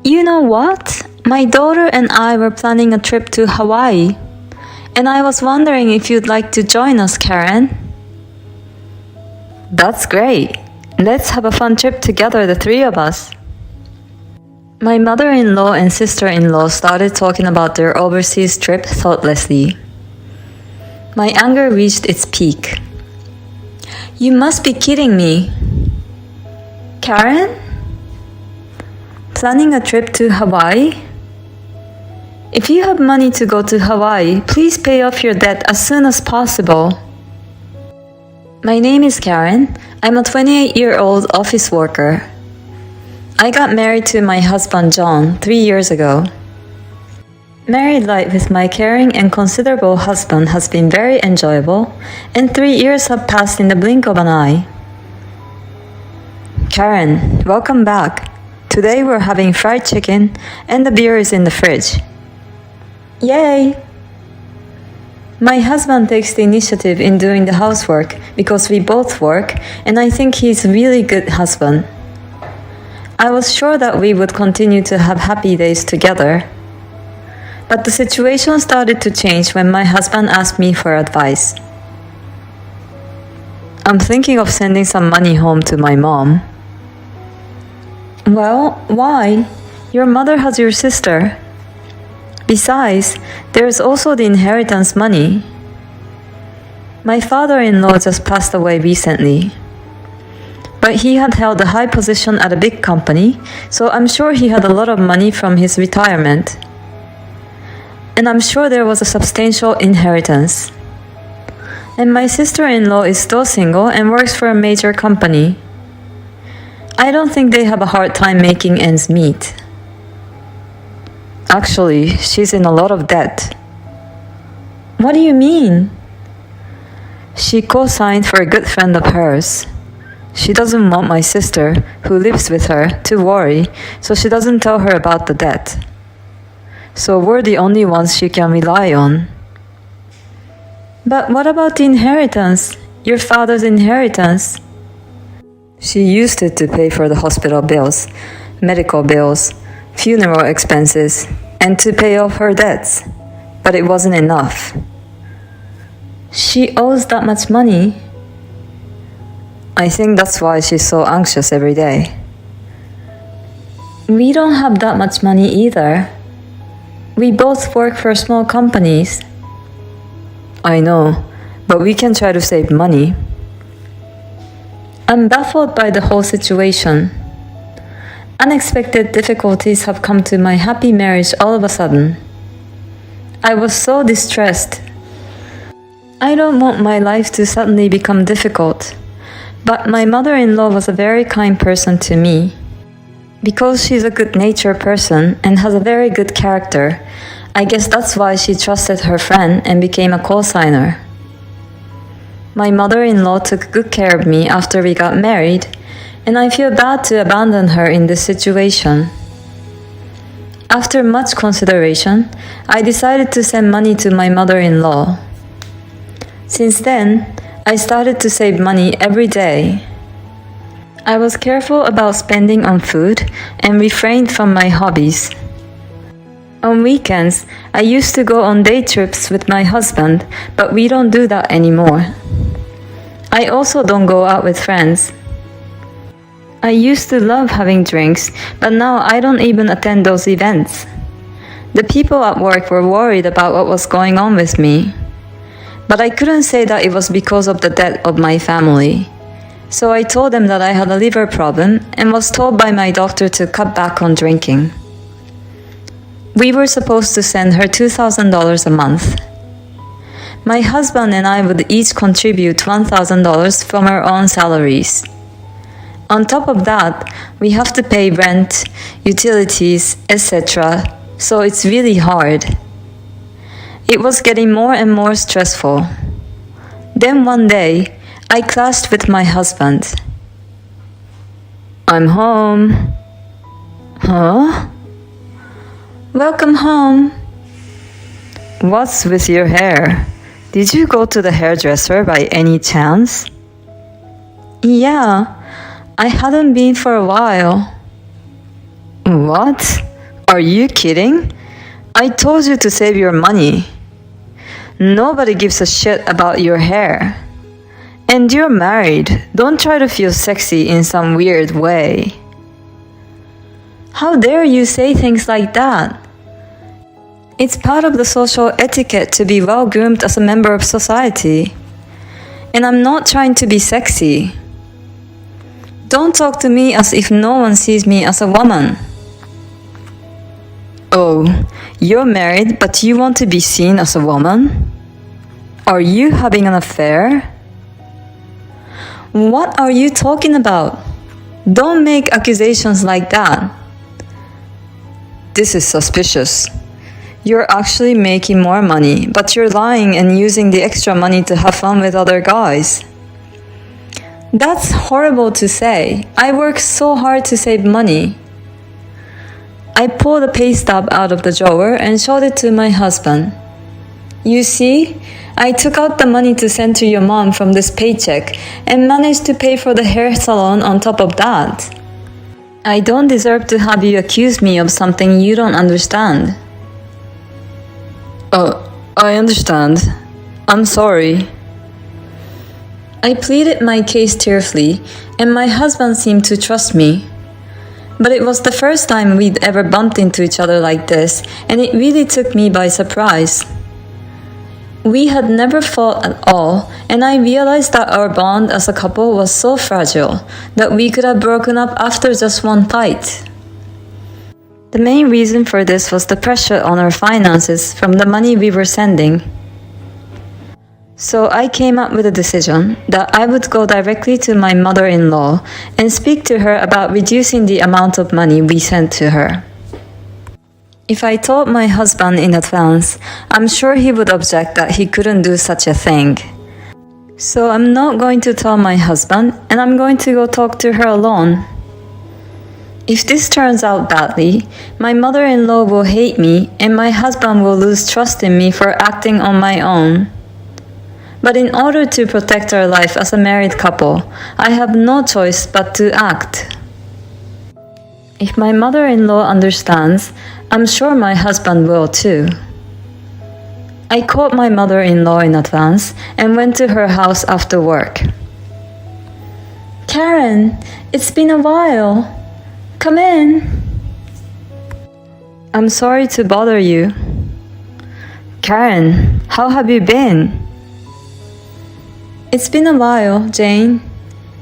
You know what? My daughter and I were planning a trip to Hawaii, and I was wondering if you'd like to join us, Karen. That's great. Let's have a fun trip together, the three of us. My mother-in-law and sister-in-law started talking about their overseas trip thoughtlessly. My anger reached its peak. You must be kidding me. Karen? Planning a trip to Hawaii? If you have money to go to Hawaii, please pay off your debt as soon as possible. My name is Karen. I'm a 28-year-old office worker. I got married to my husband John 3 years ago. Married life with my caring and considerable husband has been very enjoyable, and 3 years have passed in the blink of an eye. Karen, welcome back. Today we're having fried chicken and the beer is in the fridge. Yay! My husband takes the initiative in doing the housework because we both work, and I think he's a really good husband. I was sure that we would continue to have happy days together. But the situation started to change when my husband asked me for advice. I'm thinking of sending some money home to my mom. Well, why? Your mother has your sister. Besides, there's also the inheritance money. My father-in-law just passed away recently. But he had held a high position at a big company, so I'm sure he had a lot of money from his retirement. And I'm sure there was a substantial inheritance. And my sister-in-law is still single and works for a major company. I don't think they have a hard time making ends meet. Actually, she's in a lot of debt. What do you mean? She co-signed for a good friend of hers. She doesn't want my sister, who lives with her, to worry, so she doesn't tell her about the debt. So we're the only ones she can rely on. But what about the inheritance? Your father's inheritance? She used it to pay for the hospital bills, medical bills, funeral expenses, and to pay off her debts. But it wasn't enough. She owes that much money? I think that's why she's so anxious every day. We don't have that much money either. We both work for small companies. I know, but we can try to save money. I'm baffled by the whole situation. Unexpected difficulties have come to my happy marriage all of a sudden. I was so distressed. I don't want my life to suddenly become difficult. But my mother-in-law was a very kind person to me. Because she's a good-natured person and has a very good character, I guess that's why she trusted her friend and became a co-signer. My mother-in-law took good care of me after we got married, and I feel bad to abandon her in this situation. After much consideration, I decided to send money to my mother-in-law. Since then, I started to save money every day. I was careful about spending on food and refrained from my hobbies. On weekends, I used to go on day trips with my husband, but we don't do that anymore. I also don't go out with friends. I used to love having drinks, but now I don't even attend those events. The people at work were worried about what was going on with me. But I couldn't say that it was because of the death of my family. So I told them that I had a liver problem and was told by my doctor to cut back on drinking. We were supposed to send her $2,000 a month. My husband and I would each contribute $1,000 from our own salaries. On top of that, we have to pay rent, utilities, etc., so it's really hard. It was getting more and more stressful. Then one day, I clashed with my husband. I'm home. Huh? Welcome home. What's with your hair? Did you go to the hairdresser by any chance? Yeah, I hadn't been for a while. What? Are you kidding? I told you to save your money. Nobody gives a shit about your hair. And you're married. Don't try to feel sexy in some weird way. How dare you say things like that? It's part of the social etiquette to be well groomed as a member of society. And I'm not trying to be sexy. Don't talk to me as if no one sees me as a woman. Oh, you're married but you want to be seen as a woman? Are you having an affair? What are you talking about? Don't make accusations like that. This is suspicious. You're actually making more money, but you're lying and using the extra money to have fun with other guys. That's horrible to say. I work so hard to save money. I pulled a pay stub out of the drawer and showed it to my husband. You see, I took out the money to send to your mom from this paycheck and managed to pay for the hair salon on top of that. I don't deserve to have you accuse me of something you don't understand. I understand. I'm sorry. I pleaded my case tearfully, and my husband seemed to trust me. But it was the first time we'd ever bumped into each other like this, and it really took me by surprise. We had never fought at all, and I realized that our bond as a couple was so fragile that we could have broken up after just one fight. The main reason for this was the pressure on our finances from the money we were sending. So I came up with a decision that I would go directly to my mother-in-law and speak to her about reducing the amount of money we sent to her. If I told my husband in advance, I'm sure he would object that he couldn't do such a thing. So I'm not going to tell my husband, and I'm going to go talk to her alone. If this turns out badly, my mother-in-law will hate me and my husband will lose trust in me for acting on my own. But in order to protect our life as a married couple, I have no choice but to act. If my mother-in-law understands, I'm sure my husband will too. I called my mother-in-law in advance and went to her house after work. Karen, it's been a while. Come in. I'm sorry to bother you. Karen, how have you been? It's been a while, Jane.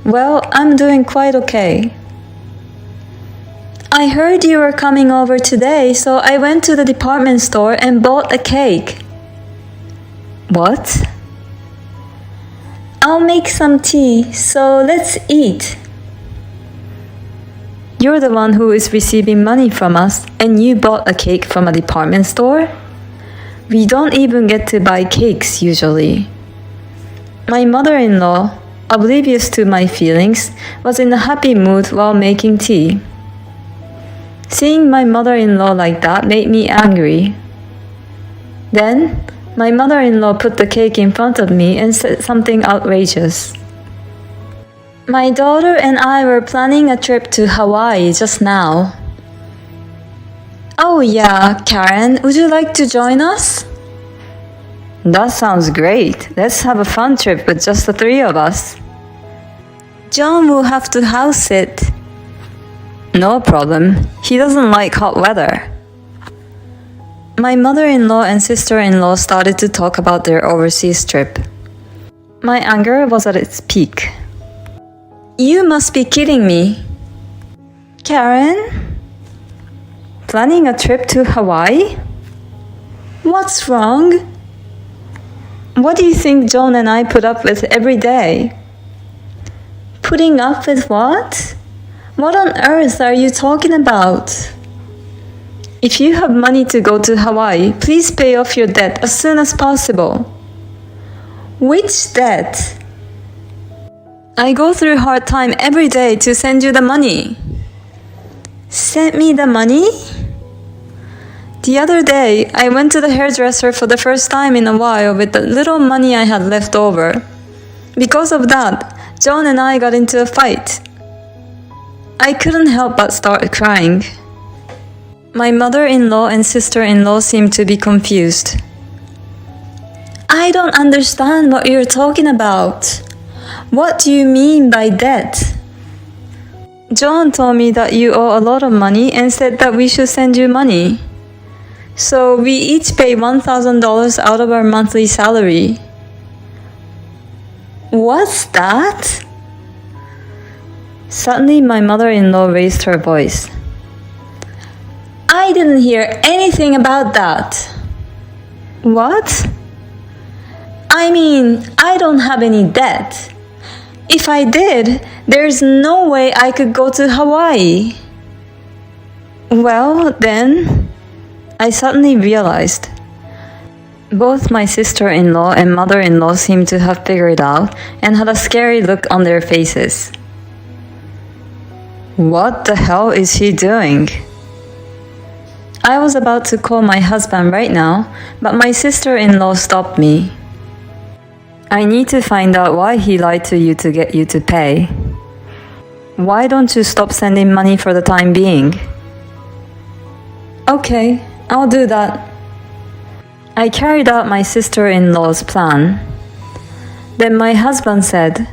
Well, I'm doing quite okay. I heard you were coming over today, so I went to the department store and bought a cake. What? I'll make some tea, so let's eat. You're the one who is receiving money from us, and you bought a cake from a department store? We don't even get to buy cakes usually. My mother-in-law, oblivious to my feelings, was in a happy mood while making tea. Seeing my mother-in-law like that made me angry. Then, my mother-in-law put the cake in front of me and said something outrageous. My daughter and I were planning a trip to Hawaii just now. Oh yeah, Karen, would you like to join us? That sounds great. Let's have a fun trip with just the three of us. John will have to house sit. No problem. He doesn't like hot weather. My mother-in-law and sister-in-law started to talk about their overseas trip. My anger was at its peak. You must be kidding me. Karen? Planning a trip to Hawaii? What's wrong? What do you think John and I put up with every day? Putting up with what? What on earth are you talking about? If you have money to go to Hawaii, please pay off your debt as soon as possible. Which debt? I go through a hard time every day to send you the money. Send me the money? The other day, I went to the hairdresser for the first time in a while with the little money I had left over. Because of that, John and I got into a fight. I couldn't help but start crying. My mother-in-law and sister-in-law seem to be confused. I don't understand what you're talking about. What do you mean by debt? John told me that you owe a lot of money and said that we should send you money. So we each pay $1,000 out of our monthly salary. What's that? Suddenly, my mother-in-law raised her voice. I didn't hear anything about that. What? I mean, I don't have any debt. If I did, there's no way I could go to Hawaii. Well, then, I suddenly realized. Both my sister-in-law and mother-in-law seemed to have figured out and had a scary look on their faces. What the hell is he doing? I was about to call my husband right now, but my sister-in-law stopped me. I need to find out why he lied to you to get you to pay. Why don't you stop sending money for the time being? Okay, I'll do that. I carried out my sister-in-law's plan. Then my husband said,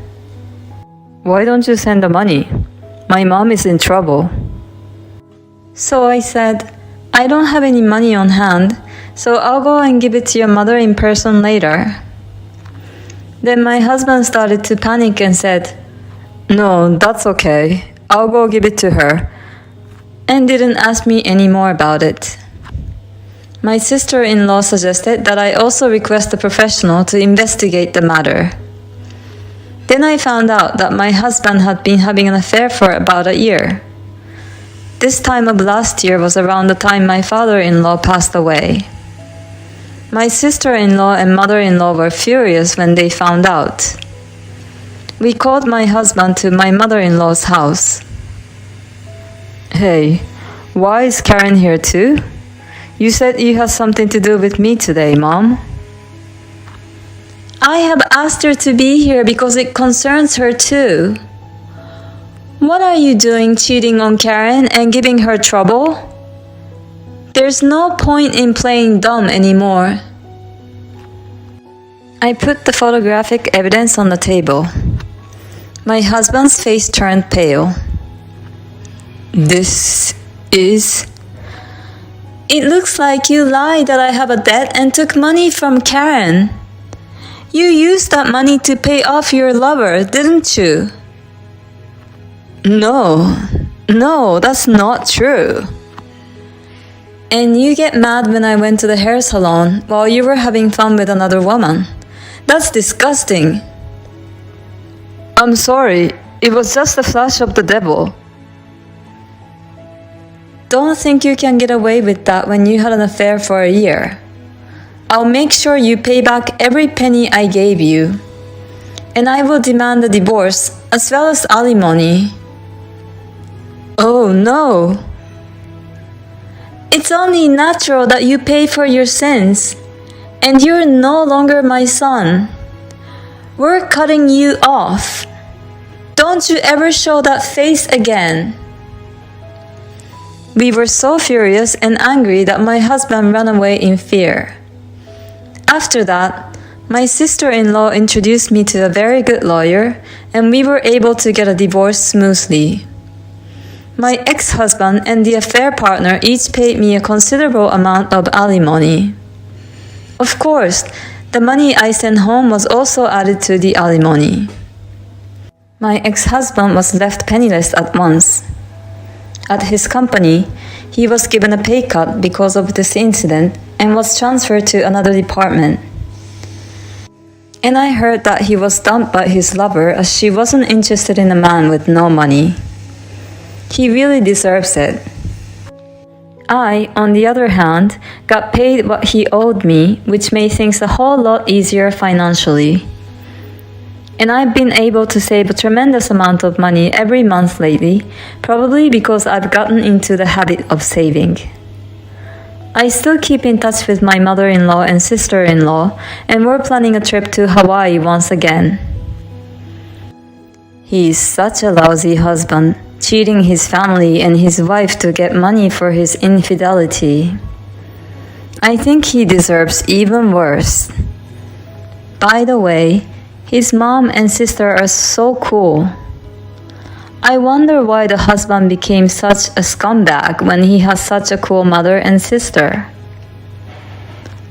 Why don't you send the money? My mom is in trouble. So I said, I don't have any money on hand, so I'll go and give it to your mother in person later. Then my husband started to panic and said, No, that's okay. I'll go give it to her. And didn't ask me any more about it. My sister-in-law suggested that I also request a professional to investigate the matter. Then I found out that my husband had been having an affair for about a year. This time of last year was around the time my father-in-law passed away. My sister-in-law and mother-in-law were furious when they found out. We called my husband to my mother-in-law's house. Hey, why is Karen here too? You said you had something to do with me today, Mom. I have asked her to be here because it concerns her too. What are you doing cheating on Karen and giving her trouble? There's no point in playing dumb anymore. I put the photographic evidence on the table. My husband's face turned pale. This is... It looks like you lied that I have a debt and took money from Karen. You used that money to pay off your lover, didn't you? No, that's not true. And you get mad when I went to the hair salon while you were having fun with another woman. That's disgusting. I'm sorry, it was just a flash of the devil. Don't think you can get away with that when you had an affair for a year. I'll make sure you pay back every penny I gave you. And I will demand a divorce as well as alimony. Oh no. It's only natural that you pay for your sins. And you're no longer my son. We're cutting you off. Don't you ever show that face again. We were so furious and angry that my husband ran away in fear. After that, my sister-in-law introduced me to a very good lawyer, and we were able to get a divorce smoothly. My ex-husband and the affair partner each paid me a considerable amount of alimony. Of course, the money I sent home was also added to the alimony. My ex-husband was left penniless at once. At his company, he was given a pay cut because of this incident and was transferred to another department. And I heard that he was dumped by his lover as she wasn't interested in a man with no money. He really deserves it. I, on the other hand, got paid what he owed me, which made things a whole lot easier financially. And I've been able to save a tremendous amount of money every month lately, probably because I've gotten into the habit of saving. I still keep in touch with my mother-in-law and sister-in-law, and we're planning a trip to Hawaii once again. He's such a lousy husband, cheating his family and his wife to get money for his infidelity. I think he deserves even worse. By the way, his mom and sister are so cool. I wonder why the husband became such a scumbag when he has such a cool mother and sister.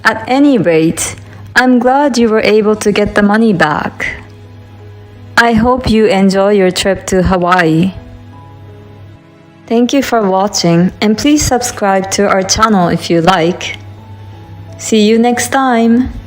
At any rate, I'm glad you were able to get the money back. I hope you enjoy your trip to Hawaii. Thank you for watching, and please subscribe to our channel if you like. See you next time!